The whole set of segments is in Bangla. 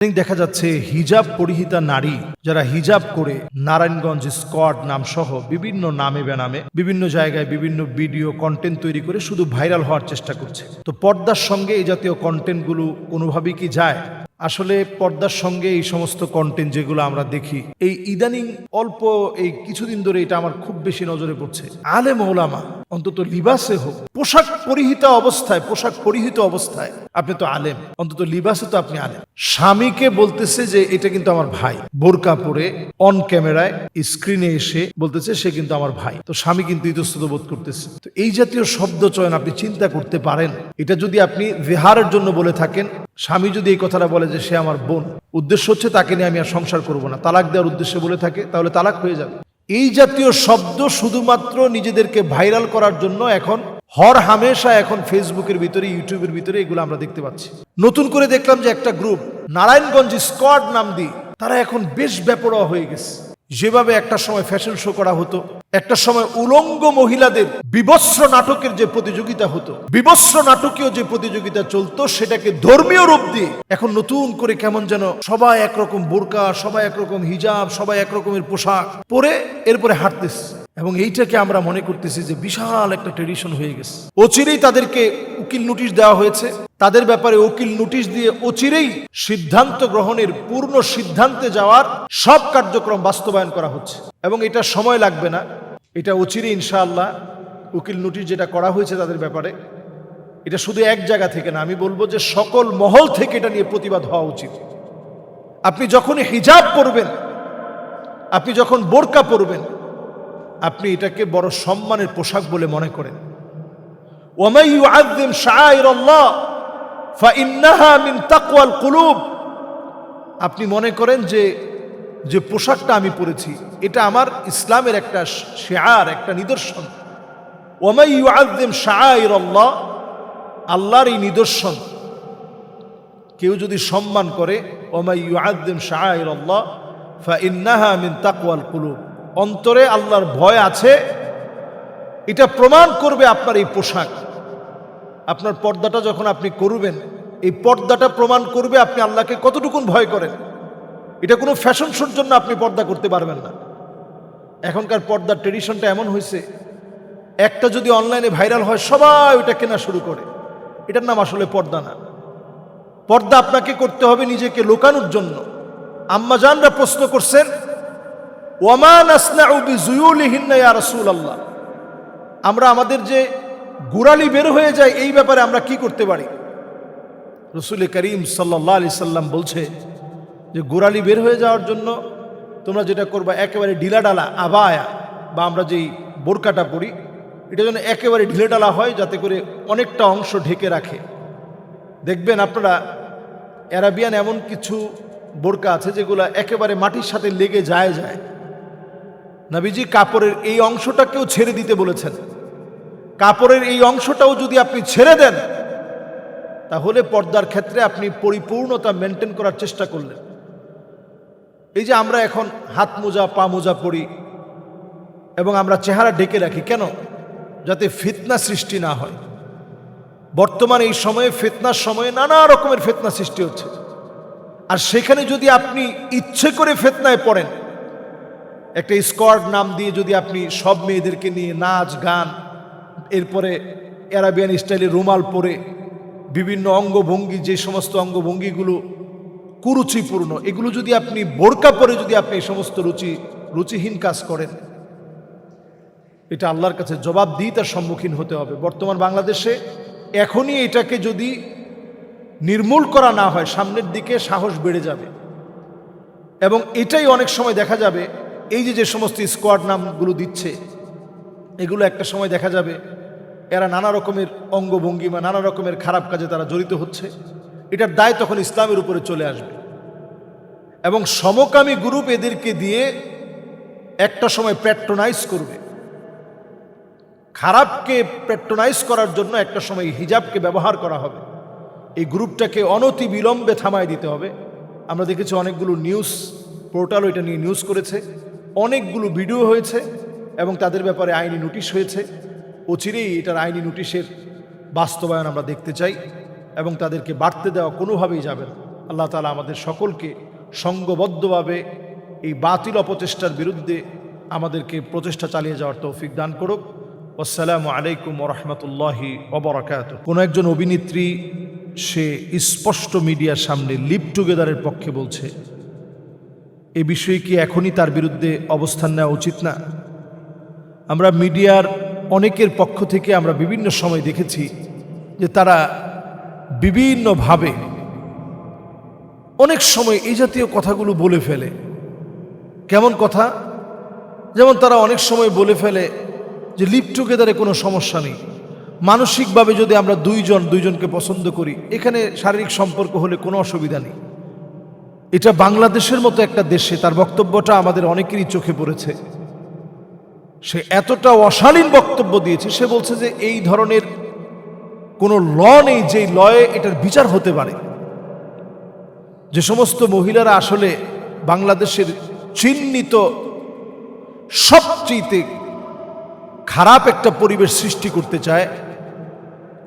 দেখা যাচ্ছে হিজাব পরিহিতা নারী যারা হিজাব করে নারায়ণগঞ্জ স্কোয়াড নাম সহ বিভিন্ন নামে বেনামে বিভিন্ন জায়গায় বিভিন্ন ভিডিও কন্টেন্ট তৈরি করে শুধু ভাইরাল হওয়ার চেষ্টা করছে। তো পর্দার সঙ্গে এই জাতীয় কন্টেন্টগুলো কোনোভাবেই কি যায়? আসলে পর্দার সঙ্গে এই সমস্ত কন্টেন্ট যেগুলো আমরা দেখি, এই ইদানিং অল্প এই কিছুদিন ধরে এটা আমার খুব বেশি নজরে পড়ছে। আলেম ওলামা অন্তত লিবাসে হোক, পোশাক পরিহিত অবস্থায় আপনি তো আলেম, অন্তত লিবাসে তো আপনি আলেম। স্বামীকে বলতেছে যে এটা কিন্তু আমার ভাই, বোরকা পরে অন ক্যামেরায় স্ক্রিনে এসে বলতেছে সে কিন্তু আমার ভাই। তো স্বামী কিন্তু ইতস্তত বোধ করতেছে। তো এই জাতীয় শব্দ চয়ন আপনি চিন্তা করতে পারেন, এটা যদি আপনি জেহারের জন্য বলে থাকেন, স্বামী যদি এই কথাটা বলে যে সে আমার বোন, উদ্দেশ্য হচ্ছে তাকে নিয়ে আমি আর সংসার করব না, তালাক দেওয়ার উদ্দেশ্যে বলে থাকে, তাহলে তালাক হয়ে যাবে। এই জাতীয় শব্দ শুধুমাত্র নিজেদেরকে ভাইরাল করার জন্য এখন হর হামেশা এখন ফেসবুকের ভিতরে, ইউটিউবের ভিতরে এগুলো আমরা দেখতে পাচ্ছি। নতুন করে দেখলাম যে একটা গ্রুপ নারায়ণগঞ্জ স্কোয়াড নাম দিয়ে তারা এখন বেশ বেপরোয়া হয়ে গেছে। যেভাবে একটা সময় ফ্যাশন শো করা হতো, একটা সময় উলঙ্গ মহিলাদের বিবস্ত্র নাটকের যে প্রতিযোগিতা হতো, বিবস্ত্র নাটকীয় যে প্রতিযোগিতা চলতো, সেটাকে ধর্মীয় রূপ দিয়ে এখন নতুন করে কেমন যেন সবাই একরকম বোরকা, সবাই একরকম হিজাব, সবাই একরকমের পোশাক পরে এরপরে হাঁটতেছে। এবং এইটাকে আমরা মনে করতেছি যে বিশাল একটা ট্রেডিশন হয়ে গেছে। অচিরেই তাদেরকে উকিল নোটিশ দেওয়া হয়েছে, তাদের ব্যাপারে উকিল নোটিশ দিয়ে অচিরেই সিদ্ধান্ত গ্রহণের, পূর্ণ সিদ্ধান্তে যাওয়ার সব কার্যক্রম বাস্তবায়ন করা হচ্ছে। এবং এটা সময় লাগবে না, এটা অচিরেই ইনশাআল্লাহ উকিল নোটিশ যেটা করা হয়েছে তাদের ব্যাপারে, এটা শুধু এক জায়গা থেকে না, আমি বলবো যে সকল মহল থেকে এটা নিয়ে প্রতিবাদ হওয়া উচিত। আপনি যখনই হিজাব পরবেন, আপনি যখন বোরকা পরবেন, আপনি এটাকে বড় সম্মানের পোশাক বলে মনে করেন। ওয়ামান ইউআযযিম শাআইরাল্লাহ ফাইন্নাহা মিন তাকওয়াল কুলুব। আপনি মনে করেন যে যে পোশাকটা আমি পরেছি এটা আমার ইসলামের একটা শিআর, একটা নিদর্শন। ওয়ামান ইউআযযিম শাআইরাল্লাহ, আল্লাহর এই নিদর্শন কেউ যদি সম্মান করে, ওয়ামান ইউআযযিম শাআইরাল্লাহ ফাইন্নাহা মিন তাকওয়াল কুলুব, অন্তরে আল্লাহর ভয় আছে, এটা প্রমাণ করবে আপনার এই পোশাক। আপনার পর্দাটা যখন আপনি করবেন, এই পর্দাটা প্রমাণ করবে আপনি আল্লাহকে কতটুকুন ভয় করেন। এটা কোনো ফ্যাশন শোর জন্য আপনি পর্দা করতে পারবেন না। এখনকার পর্দার ট্রেডিশনটা এমন হয়েছে, একটা যদি অনলাইনে ভাইরাল হয় সবাই ওইটা কেনা শুরু করে। এটার নাম আসলে পর্দা না। পর্দা আপনাকে করতে হবে নিজেকে লোকানোর জন্য। আম্মাজানরা প্রশ্ন করছেন, ওয়ামা নাসনাউ বিজুয়ুলিহিন্না ইয়া রাসূলুল্লাহ, আমরা আমাদের যে গোড়ালি বের হয়ে যায় এই ব্যাপারে আমরা কি করতে পারি? রাসূল করিম সাল্লাল্লাহু আলাইহি সাল্লাম বলছে যে গোড়ালি বের হয়ে যাওয়ার জন্য তোমরা যেটা করবা, একেবারে ঢিলাঢালা আবায়া বা আমরা যেই বোরকাটা পরি, এটা যেন একেবারে ঢিলেঢালা হয়, যাতে করে অনেকটা অংশ ঢেকে রাখে। দেখবেন আপনারা আরাবিয়ান এমন কিছু বোরকা আছে যেগুলো একেবারে মাটির সাথে লেগে যায়। নবীজি কাপড়ের এই অংশটাকেও ছেড়ে দিতে বলেছেন। কাপড়ের এই অংশটাও যদি আপনি ছেড়ে দেন, তাহলে পর্দার ক্ষেত্রে আপনি পরিপূর্ণতা মেনটেন করার চেষ্টা করলেন। এই যে আমরা এখন হাত মোজা, পা মোজা পরি এবং আমরা চেহারা ঢেকে রাখি, কেন? যাতে ফিতনা সৃষ্টি না হয়। বর্তমান এই সময়ে, ফিতনার সময়ে নানা রকমের ফিতনা সৃষ্টি হচ্ছে। আর সেখানে যদি আপনি ইচ্ছে করে ফিতনায় পড়েন, একটা স্কোয়াড নাম দিয়ে যদি আপনি সব মেয়েদেরকে নিয়ে নাচ গান, এরপরে আরাবিয়ান স্টাইলে রুমাল পরে বিভিন্ন অঙ্গভঙ্গি, যে সমস্ত অঙ্গভঙ্গিগুলো কুরুচিপূর্ণ, এগুলো যদি আপনি বোরকা পরে যদি আপনি এই সমস্ত রুচিহীন কাজ করেন, এটা আল্লাহর কাছে জবাবদিহিতার সম্মুখীন হতে হবে। বর্তমান বাংলাদেশে এখনই এটাকে যদি নির্মূল করা না হয়, সামনের দিকে সাহস বেড়ে যাবে। এবং এটাই অনেক সময় দেখা যাবে, এই যে সমস্ত স্কোয়াড নামগুলো দিচ্ছে, এগুলো একটা সময় দেখা যাবে এরা নানা রকমের অঙ্গভঙ্গিমা, নানা রকমের খারাপ কাজে তারা জড়িত হচ্ছে। এটার দায় তখন ইসলামের উপরে চলে আসবে। এবং সমকামী গ্রুপ এদেরকে দিয়ে একটা সময় প্যাট্রোনাইজ করবে। খারাপকে প্যাট্রোনাইজ করার জন্য একটা সময় হিজাবকে ব্যবহার করা হবে। এই গ্রুপটাকে অনতি বিলম্বে থামায় দিতে হবে। আমরা দেখেছি অনেকগুলো নিউজ পোর্টাল এটা নিয়ে নিউজ করেছে, অনেকগুলো ভিডিও হয়েছে এবং তাদের ব্যাপারে আইনি নোটিশ হয়েছে। অচিরেই এটার আইনি নোটিশের বাস্তবায়ন আমরা দেখতে চাই এবং তাদেরকে বাড়তে দেওয়া কোনোভাবেই যাবে না। আল্লাহ তাআলা আমাদের সকলকে সংঘবদ্ধভাবে এই বাতিল অপচেষ্টার বিরুদ্ধে আমাদেরকে প্রচেষ্টা চালিয়ে যাওয়ার তৌফিক দান করুক। আসসালামু আলাইকুম ওয়া রাহমাতুল্লাহি ওয়া বারাকাতুহু। কোনো একজন অভিনেত্রী সে স্পষ্ট মিডিয়ার সামনে লিভ টুগেদারের পক্ষে বলছে, এ বিষয়ে কি এখনই তার বিরুদ্ধে অবস্থান নেওয়া উচিত না? আমরা মিডিয়ার অনেকের পক্ষ থেকে আমরা বিভিন্ন সময় দেখেছি যে তারা বিভিন্নভাবে অনেক সময় এই জাতীয় কথাগুলো বলে ফেলে। কেমন কথা? যেমন তারা অনেক সময় বলে ফেলে যে লিভ টুগেদারে কোনো সমস্যা নেই, মানসিকভাবে যদি আমরা দুইজনকে পছন্দ করি, এখানে শারীরিক সম্পর্ক হলে কোনো অসুবিধা নেই। এটা বাংলাদেশের মতো একটা দেশে তার বক্তব্যটা আমাদের অনেকেরই চোখে পড়েছে। সে এতটা অশালীন বক্তব্য দিয়েছে, সে বলছে যে এই ধরনের কোনো ল নেই যে লয়ে এটার বিচার হতে পারে। যে সমস্ত মহিলারা আসলে বাংলাদেশের চিহ্নিত সবচেয়ে খারাপ একটা পরিবেশ সৃষ্টি করতে চায়,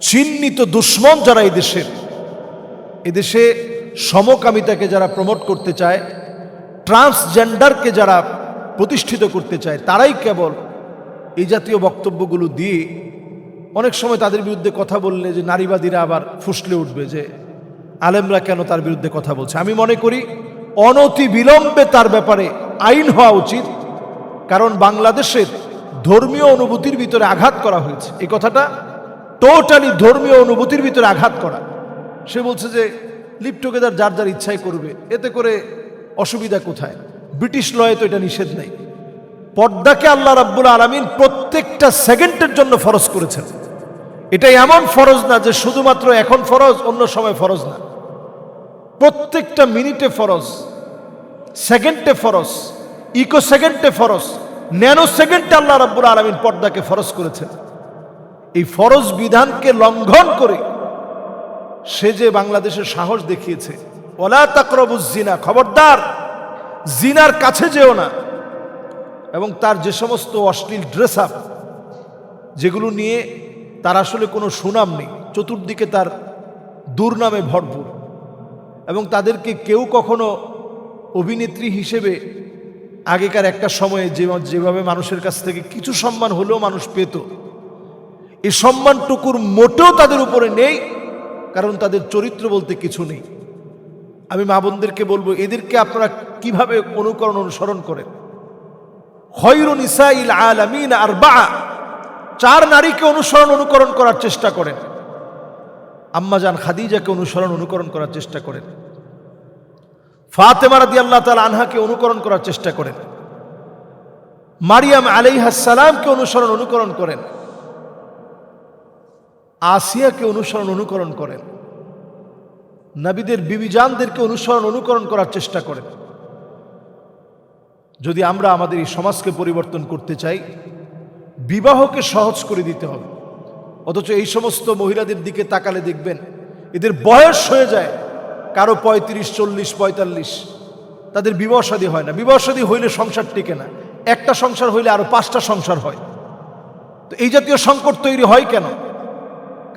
চিহ্নিত দুশ্মন যারা এদেশে সমকামিতাকে যারা প্রমোট করতে চায়, ট্রান্সজেন্ডারকে যারা প্রতিষ্ঠিত করতে চায়, তারাই কেবল এই জাতীয় বক্তব্যগুলো দিয়ে অনেক সময় তাদের বিরুদ্ধে কথা বললে যে নারীবাদীরা আবার ফুসলে উঠবে যে আলেমরা কেন তার বিরুদ্ধে কথা বলছে। আমি মনে করি অনতি বিলম্বে তার ব্যাপারে আইন হওয়া উচিত, কারণ বাংলাদেশের ধর্মীয় অনুভূতির ভিতরে আঘাত করা হয়েছে। এই কথাটা টোটালি ধর্মীয় অনুভূতির ভিতরে আঘাত করা। সে বলছে যে লিভ টুগেদার যার যার ইচ্ছাই করবে, এতে করে অসুবিধা কোথায়? ব্রিটিশ লয়ে তো এটা নিষেধ নেই। পর্দাকে আল্লাহ রাব্বুল আলামিন প্রত্যেকটা সেকেন্ডের জন্য ফরজ করেছেন। এটা এমন ফরজ না যে শুধুমাত্র এখন ফরজ, অন্য সময় ফরজ না। প্রত্যেকটা মিনিটে ফরজ, সেকেন্ডে ফরজ, ইকো সেকেন্ডে ফরজ, ন্যানো সেকেন্ডে আল্লাহ রাব্বুল আলামিন পর্দাকে ফরজ করেছেন। এই ফরজ বিধানকে লঙ্ঘন করে সে যে বাংলাদেশের সাহস দেখিয়েছে, ওয়ালা তাকরাবুজ জিনা, খবরদার জিনার কাছে যেও না। এবং তার যে সমস্ত অশ্লীল ড্রেস আপ, যেগুলো নিয়ে তার আসলে কোনো সুনাম নেই, চতুর্দিকে তার দুর্নামে ভরপুর, এবং তাদেরকে কেউ কখনো অভিনেত্রী হিসেবে আগেকার একটা সময়ে যেভাবে মানুষের কাছ থেকে কিছু সম্মান হলেও মানুষ পেত, এই সম্মানটুকুর মোটেও তাদের উপরে নেই, কারণ তাদের চরিত্র বলতে কিছু নেই। আমি মা বোনদেরকে বলবো, এদেরকে আপনারা কিভাবে অনুসরণ করেন? খয়রু নিসাইল আলামিন আরবাআ, 4 নারীকে অনুকরণ করার চেষ্টা করেন। আম্মাজান খাদিজাকে অনুকরণ করার চেষ্টা করেন, ফাতেমা রাদিয়াল্লাহু তাআলা আনহাকে অনুকরণ করার চেষ্টা করেন, মারিয়াম আলাইহাস সালামকে অনুকরণ করেন, আসিয়াকে অনুকরণ করেন, নবীদের বিবিজানদেরকে অনুকরণ করার চেষ্টা করেন। যদি আমরা আমাদের এই সমাজকে পরিবর্তন করতে চাই, বিবাহকে সহজ করে দিতে হবে। অথচ এই সমস্ত মহিলাদের দিকে তাকালে দেখবেন এদের বয়স হয়ে যায় কারো 35, 40, 45, তাদের বিবাহ শাদী হয় না। বিবাহ শাদী হইলে সংসার টিকে না, একটা সংসার হইলে আরো 5টা সংসার হয়। তো এই জাতীয় সংকট তৈরি হয় কেন?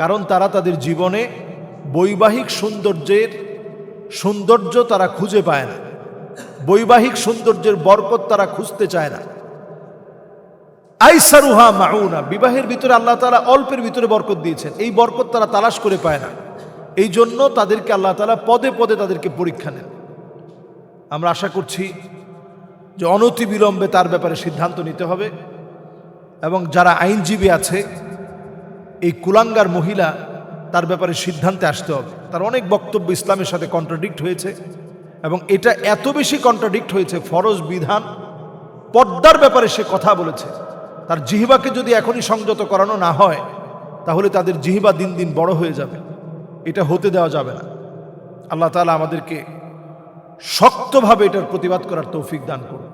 কারণ তারা তাদের জীবনে বৈবাহিক সৌন্দর্য তারা খুঁজে পায় না, বৈবাহিক সৌন্দর্যের বরকত তারা খুঁজতে চায় না। আইসারুহা মাউনা, বিবাহের ভিতরে আল্লাহ তাআলা অল্পের ভিতরে বরকত দিয়েছেন, এই বরকত তারা তালাশ করে পায় না। এই জন্য তাদেরকে আল্লাহ তাআলা পদে পদে তাদেরকে পরীক্ষা নেন। আমরা আশা করছি যে অনতি বিলম্বে তার ব্যাপারে সিদ্ধান্ত নিতে হবে, এবং যারা আইনজীবী আছে, এই কুলাঙ্গার মহিলা, তার ব্যাপারে সিদ্ধান্তে আসতে হবে। তার অনেক বক্তব্য ইসলামের সাথে কন্ট্রাডিক্ট হয়েছে, এবং এটা এত বেশি কন্ট্রাডিক্ট হয়েছে, ফরজ বিধান পর্দার ব্যাপারে সে কথা বলেছে। তার জিহ্বাকে যদি এখনই সংযত করানো না হয়, তাহলে তাদের জিহ্বা দিন দিন বড় হয়ে যাবে। এটা হতে দেওয়া যাবে না। আল্লাহ তাআলা আমাদেরকে শক্তভাবে এটার প্রতিবাদ করার তৌফিক দান করুন।